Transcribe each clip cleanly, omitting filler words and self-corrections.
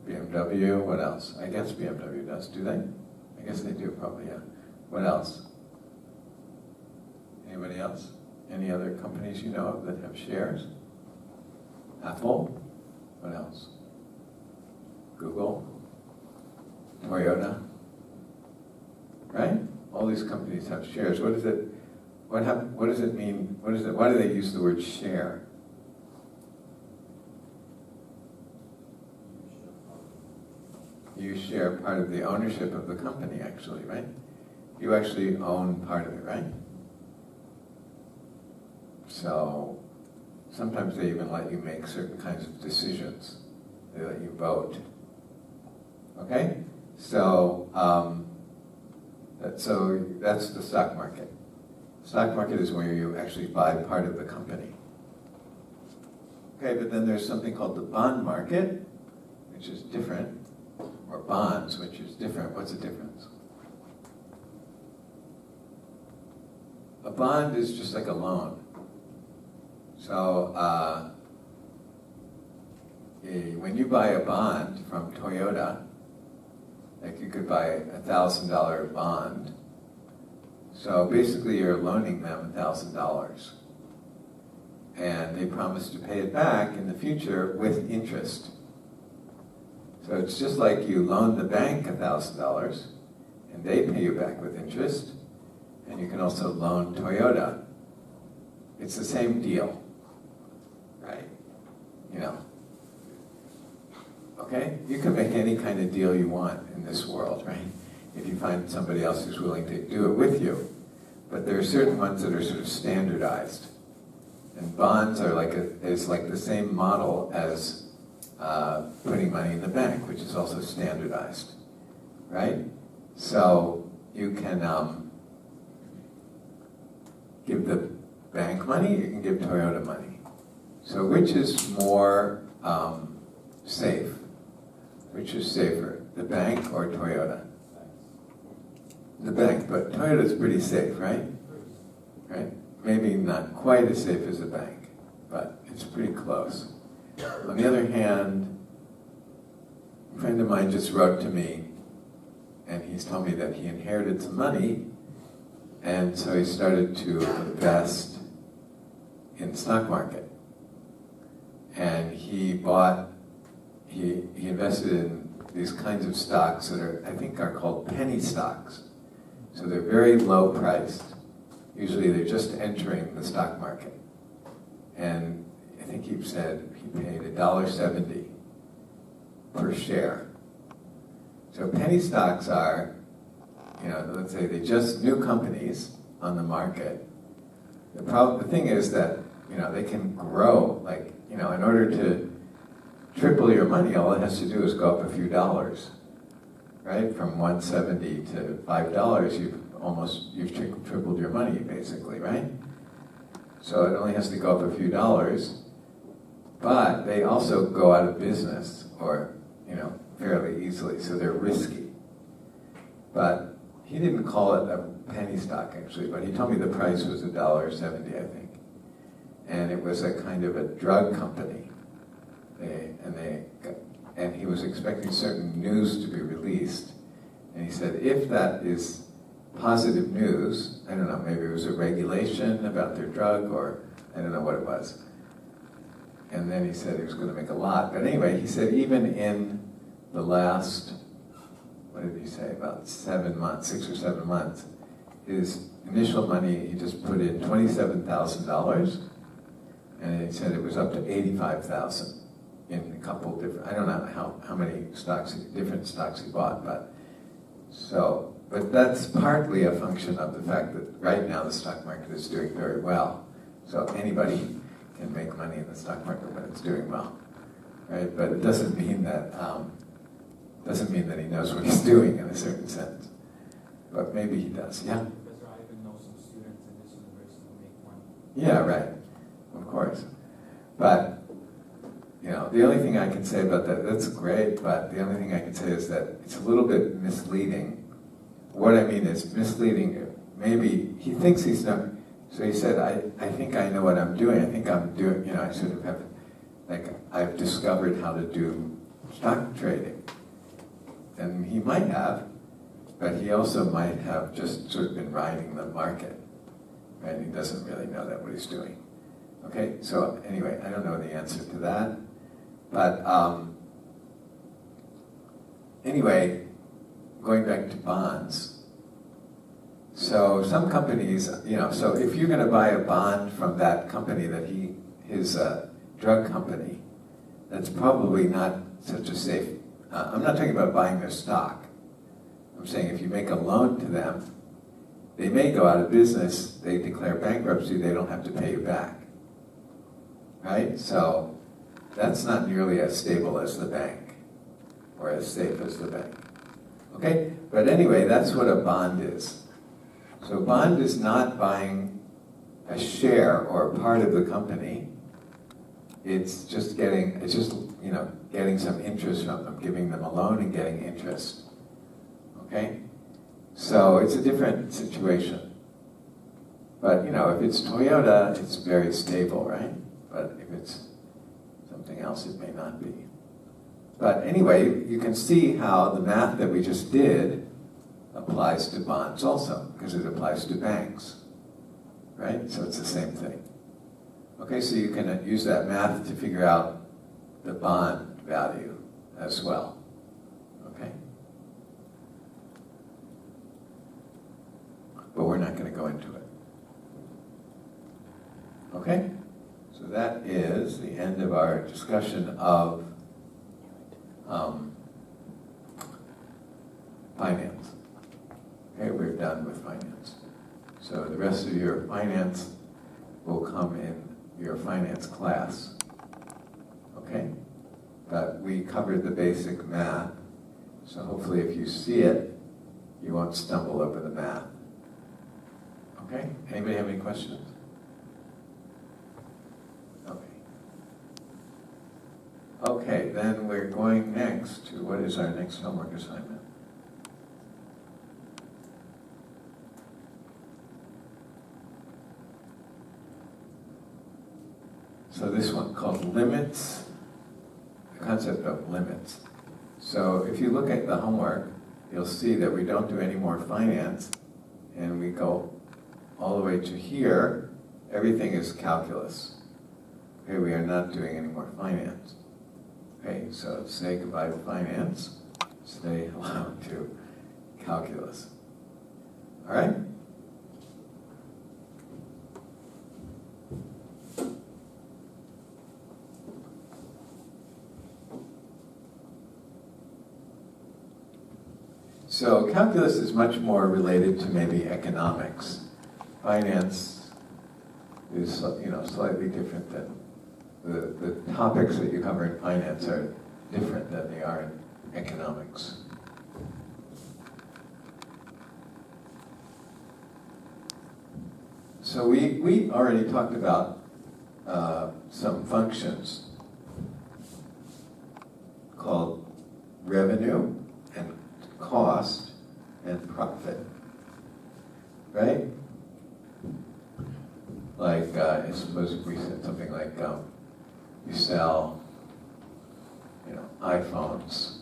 BMW, what else? I guess BMW does, do they? I guess they do, probably, yeah. What else? Anybody else? Any other companies you know of that have shares? Apple? What else? Google? Toyota? Right? All these companies have shares. What does it mean? Why do they use the word share? You share part of the ownership of the company, actually, right? You actually own part of it, right? So sometimes they even let you make certain kinds of decisions. They let you vote. Okay? So that's the stock market. Stock market is where you actually buy part of the company. Okay, but then there's something called the bond market, which is different, or bonds, which is different. What's the difference? A bond is just like a loan. So when you buy a bond from Toyota, like you could buy a $1,000 bond. So basically you're loaning them $1,000. And they promise to pay it back in the future with interest. So it's just like you loan the bank $1,000 and they pay you back with interest. And you can also loan Toyota. It's the same deal, right? You know. Okay? You can make any kind of deal you want in this world, right? If you find somebody else who's willing to do it with you. But there are certain ones that are sort of standardized. And bonds are like the same model as putting money in the bank, which is also standardized, right? So you can give the bank money, you can give Toyota money. So which is more safe? Which is safer, the bank or Toyota? The bank, but Toyota's pretty safe, right? Right? Maybe not quite as safe as a bank, but it's pretty close. On the other hand, a friend of mine just wrote to me, and he's told me that he inherited some money, and so he started to invest in the stock market. And he invested in these kinds of stocks that I think are called penny stocks. So they're very low priced. Usually they're just entering the stock market. And I think he said he paid $1.70 per share. So penny stocks are, let's say they just new companies on the market. The thing is that, they can grow, in order to triple your money, all it has to do is go up a few dollars, right? From $1.70 to $5, you've tripled your money, basically, right? So it only has to go up a few dollars, but they also go out of business, or, fairly easily, so they're risky. But he didn't call it a penny stock, actually, but he told me the price was $1.70, I think. And it was a kind of a drug company. And he was expecting certain news to be released. And he said, if that is positive news, I don't know, maybe it was a regulation about their drug, or I don't know what it was. And then he said he was going to make a lot. But anyway, he said even in the last, what did he say, about 7 months, 6 or 7 months, his initial money, he just put in $27,000, and he said it was up to $85,000 in a couple different, I don't know how many different stocks he bought, but that's partly a function of the fact that right now the stock market is doing very well. So anybody can make money in the stock market when it's doing well, right? But it doesn't mean that he knows what he's doing in a certain sense. But maybe he does, yeah? Professor, I even know some students in this university who make money. Yeah, right, of course. But, the only thing I can say about that's great, but the only thing I can say is that it's a little bit misleading. What I mean is misleading, maybe he thinks he's not, so he said, I think I know what I'm doing. I think I'm doing, I sort of have, I've discovered how to do stock trading. And he might have, but he also might have just sort of been riding the market, right? He doesn't really know that what he's doing. Okay, so anyway, I don't know the answer to that, but anyway, going back to bonds. So some companies, so if you're going to buy a bond from that company that his drug company, that's probably not such a safe, I'm not talking about buying their stock. I'm saying if you make a loan to them, they may go out of business, they declare bankruptcy, they don't have to pay you back. Right? So that's not nearly as stable as the bank, or as safe as the bank. Okay? But anyway, that's what a bond is. So a bond is not buying a share or a part of the company. It's just getting some interest from them, giving them a loan and getting interest. Okay? So it's a different situation. But if it's Toyota, it's very stable, right? But if it's something else, it may not be. But anyway, you can see how the math that we just did applies to bonds also, because it applies to banks, right? So it's the same thing. Okay, so you can use that math to figure out the bond value as well, okay? But we're not going to go into it. Okay? So that is the end of our discussion of finance. Okay, we're done with finance. So the rest of your finance will come in your finance class. Okay? But we covered the basic math, so hopefully if you see it, you won't stumble over the math. Okay? Anybody have any questions? Okay. Okay, then we're going next to what is our next homework assignment? So this one called limits, the concept of limits. So if you look at the homework, you'll see that we don't do any more finance, and we go all the way to here. Everything is calculus. Okay, we are not doing any more finance. Okay, so say goodbye to finance, say hello to calculus. All right? So calculus is much more related to maybe economics. Finance is, slightly different than the topics that you cover in finance are different than they are in economics. So we already talked about some functions called revenue and cost and profit, right? Like, I suppose if we said something like, you sell, iPhones,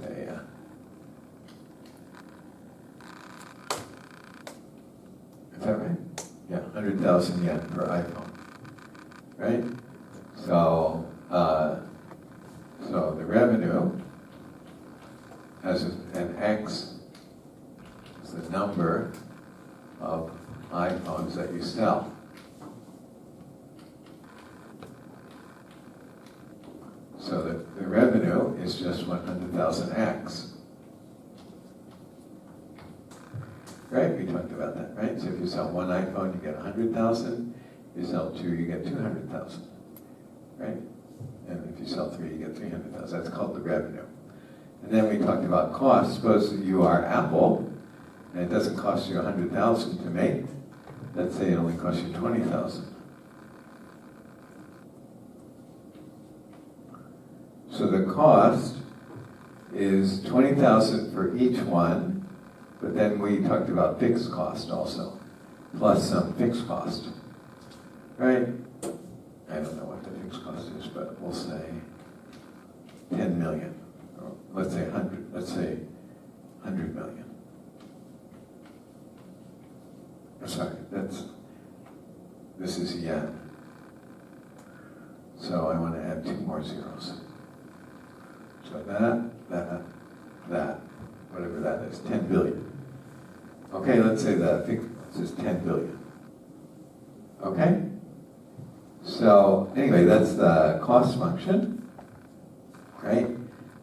say, is that right? Yeah, 100,000 yen per iPhone, right? So, so the revenue has an X is the number of iPhones that you sell. So the revenue is just 100,000X. Right? We talked about that, right? So if you sell one iPhone, you get 100,000. If you sell two, you get 200,000. Right? And if you sell three, you get 300,000. That's called the revenue. And then we talked about cost. Suppose that you are Apple, and it doesn't cost you 100,000 to make. Let's say it only costs you 20,000. So the cost is 20,000 for each one, but then we talked about fixed cost also, plus some fixed cost, right? I don't know what the fixed cost is. figures, but we'll say 10 million. Or let's say 100. Let's say 100 million. Sorry, this is yen. So I want to add 2 more zeros. So that, whatever that is, 10 billion. Okay, let's say that. This is 10 billion. Okay? So anyway, that's the cost function, right?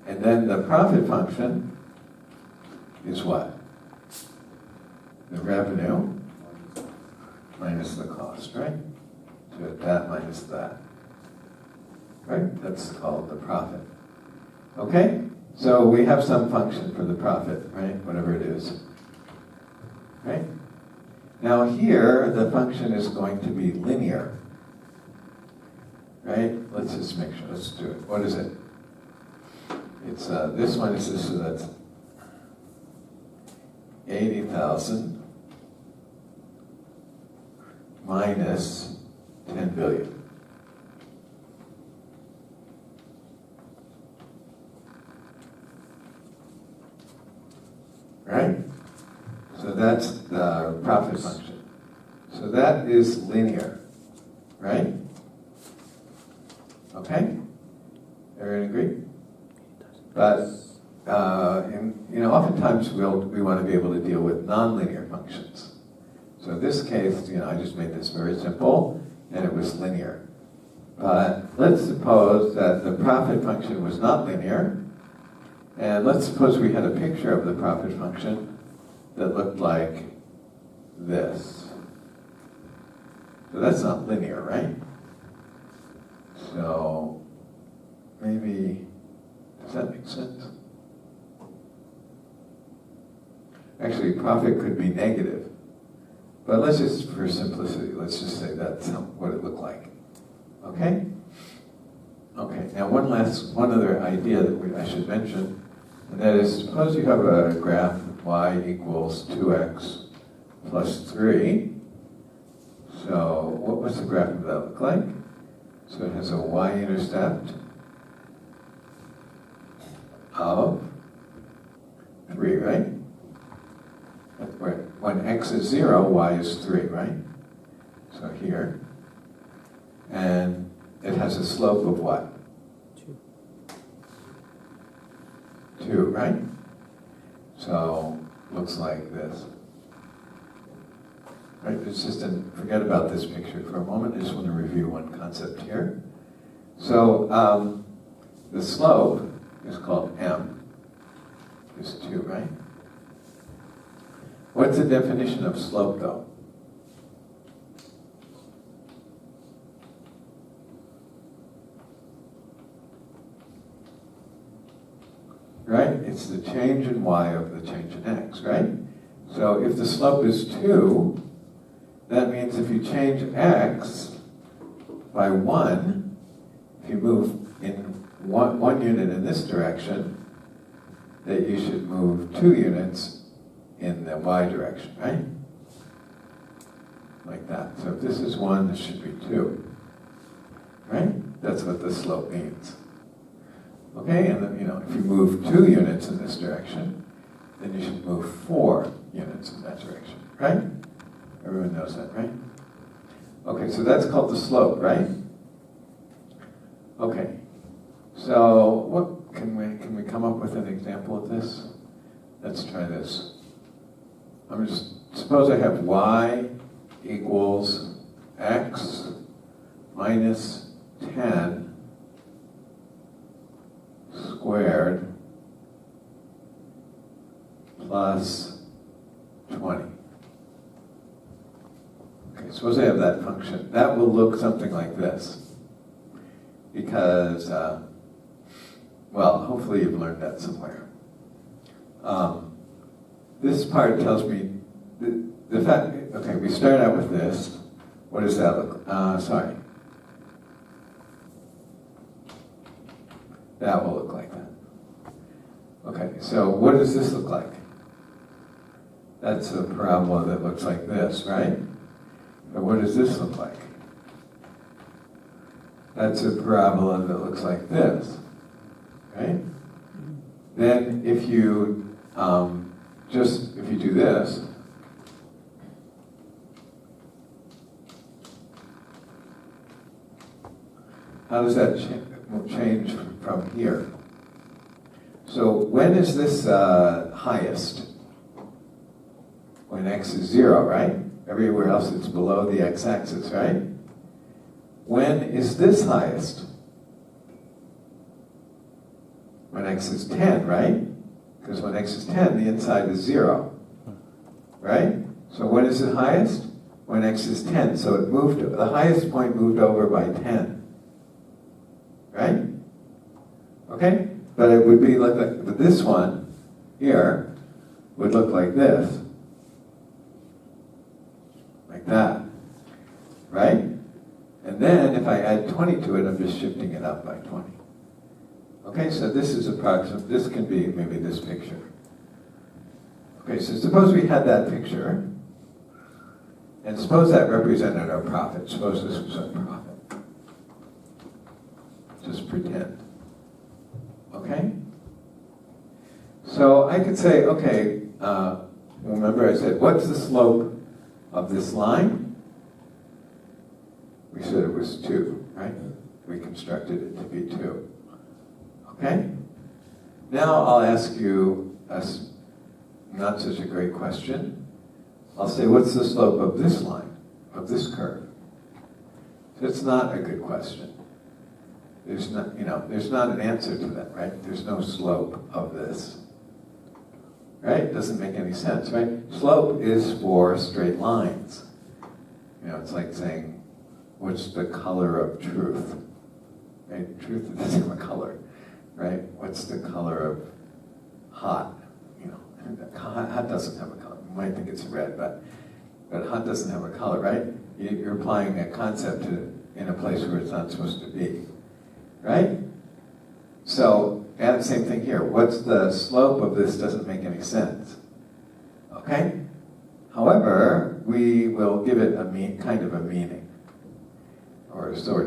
And then the profit function is what? The revenue minus the cost, right? So that minus that. Right? That's called the profit. Okay? So we have some function for the profit, right? Whatever it is. Right? Now here, the function is going to be linear. Right? Let's just make sure. Let's do it. What is it? It's this one is this, so that's 80,000 minus 10 billion. Right? So that's the profit function. So that is linear, right? Okay? Everyone agree? But oftentimes we want to be able to deal with nonlinear functions. So in this case, I just made this very simple, and it was linear. But let's suppose that the profit function was not linear, and let's suppose we had a picture of the profit function that looked like this. So that's not linear, right? So maybe, does that make sense? Actually, profit could be negative. But let's just, for simplicity, let's just say that's what it looked like. Okay? Okay, now one other idea that I should mention, and that is, suppose you have a graph y equals 2x plus 3. So what's the graph of that look like? So it has a y-intercept of 3, right? When x is 0, y is 3, right? So here. And it has a slope of what? 2, right? So looks like this. Right, it's just forget about this picture for a moment. I just want to review one concept here. So the slope is called m, is 2, right? What's the definition of slope, though? Right? It's the change in y of the change in x, right? So if the slope is 2, that means if you change x by 1, if you move in one unit in this direction, that you should move 2 units in the y direction, right? Like that. So if this is 1, this should be 2. Right? That's what the slope means. Okay, and then, if you move 2 units in this direction, then you should move 4 units in that direction, right? Everyone knows that, right? Okay, so that's called the slope, right? Okay, so what can we come up with an example of this? Let's try this. Suppose I have y equals x minus 10 squared plus 20. Okay, suppose I have that function. That will look something like this. Because, hopefully you've learned that somewhere. This part tells me the fact, okay, we start out with this. What does that look like? Sorry. That will look like that. Okay, so what does this look like? That's a parabola that looks like this, right? But what does this look like? That's a parabola that looks like this, right? Then if you if you do this, how does that change from here? So when is this highest? When x is 0, right? Everywhere else it's below the x-axis, right? When is this highest? When x is 10, right? Because when x is 10, the inside is 0, right? So when is it highest? When x is 10. So it moved, the highest point moved over by 10, right? Okay? But it would be like, but this one here would look like this. Like that, right? And then if I add 20 to it, I'm just shifting it up by 20. Okay, so this is approximate, this can be maybe this picture. Okay, so suppose we had that picture, and suppose that represented our profit. Suppose this was our profit. Just pretend. Okay? So I could say, okay, remember I said, what's the slope of this line? We said it was 2, right? We constructed it to be 2. Okay? Now I'll ask you a not such a great question. I'll say, what's the slope of this line, of this curve? So it's not a good question. There's not, there's not an answer to that, right? There's no slope of this. Right? It doesn't make any sense, right? Slope is for straight lines. It's like saying, what's the color of truth? Right? Truth doesn't have a color, right? What's the color of hot? Hot doesn't have a color. You might think it's red, but hot doesn't have a color, right? You're applying a concept in a place where it's not supposed to be, right? So, and the same thing here. What's the slope of this doesn't make any sense. Okay? However, we will give it a kind of a meaning, or sort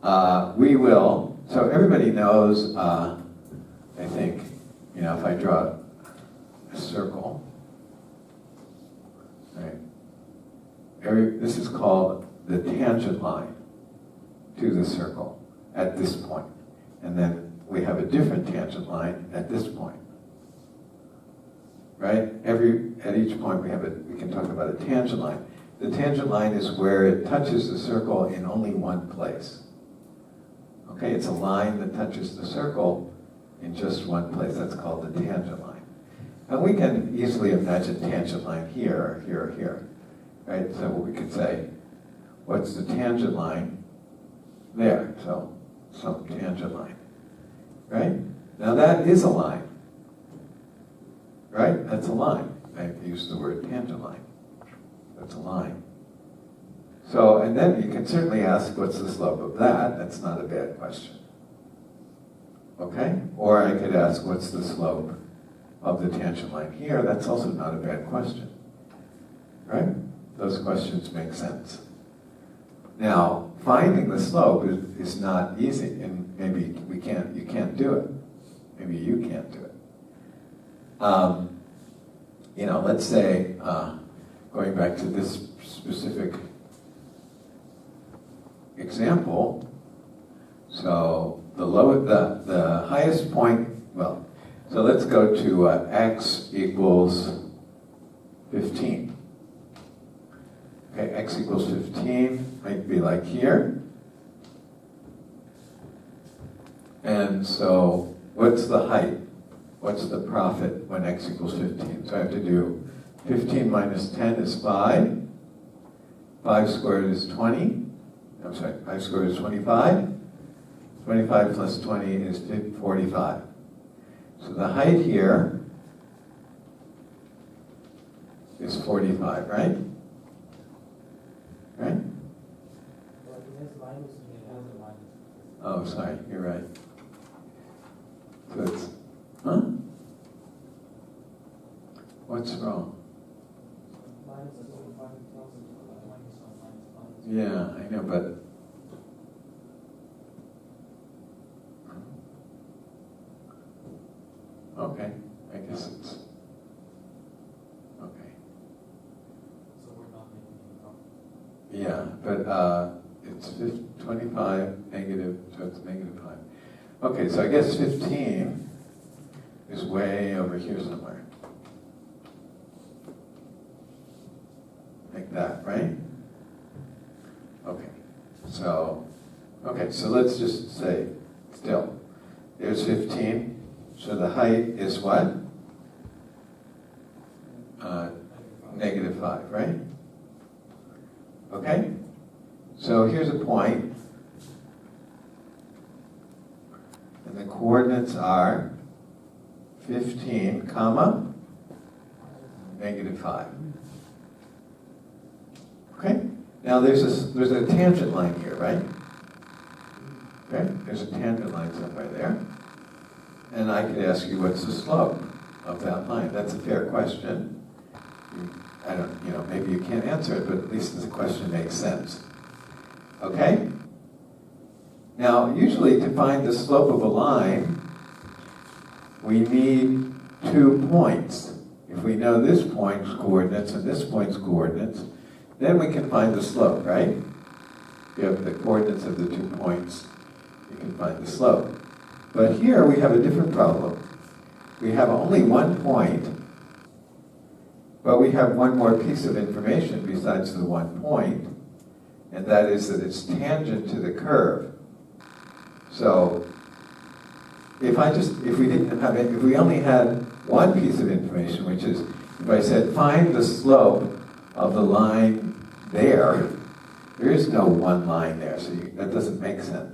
of. We will, so everybody knows, I think, if I draw a circle, right? This is called the tangent line to the circle at this point. And then we have a different tangent line at this point. Right? At each point we can talk about a tangent line. The tangent line is where it touches the circle in only one place. Okay, it's a line that touches the circle in just one place. That's called the tangent line. And we can easily imagine tangent line here, or here, or here. Right? So we could say, what's the tangent line there? So some tangent line. Right? Now that is a line. Right? That's a line. I used the word tangent line. That's a line. So, and then you can certainly ask, what's the slope of that? That's not a bad question. Okay? Or I could ask, what's the slope of the tangent line here? That's also not a bad question. Right? Those questions make sense. Now, finding the slope is not easy, and maybe you can't do it. Maybe you can't do it. Let's say, going back to this specific example, so the highest point, so let's go to x equals 15. Okay, x equals 15 might be like here. And so what's the height? What's the profit when x equals 15? So I have to do 15 minus 10 is 5. 5 squared is 20. 5 squared is 25. 25 plus 20 is 45. So the height here is 45, right? Right? Oh, sorry, you're right. So it's, huh? What's wrong? Yeah, I know, but Okay, I guess it's, okay. So we're not making any profit. Yeah, but it's 25 negative, so it's negative 5. Okay, so I guess 15 is way over here somewhere. Like that, right? Okay, so let's just say, still, there's 15, so the height is what? Negative 5, right? Okay? So here's a point, and the coordinates are 15, comma, negative 5. Okay? Now there's a tangent line here, right? Okay? There's a tangent line somewhere there. And I could ask you, what's the slope of that line? That's a fair question. I don't, maybe you can't answer it, but at least the question makes sense. Okay? Now, usually to find the slope of a line, we need 2 points. If we know this point's coordinates and this point's coordinates, then we can find the slope, right? If you have the coordinates of the 2 points, you can find the slope. But here we have a different problem. We have only 1 point, but we have one more piece of information besides the 1 point, and that is that it's tangent to the curve. So if we only had one piece of information, which is if I said find the slope of the line there is no one line there, so that doesn't make sense.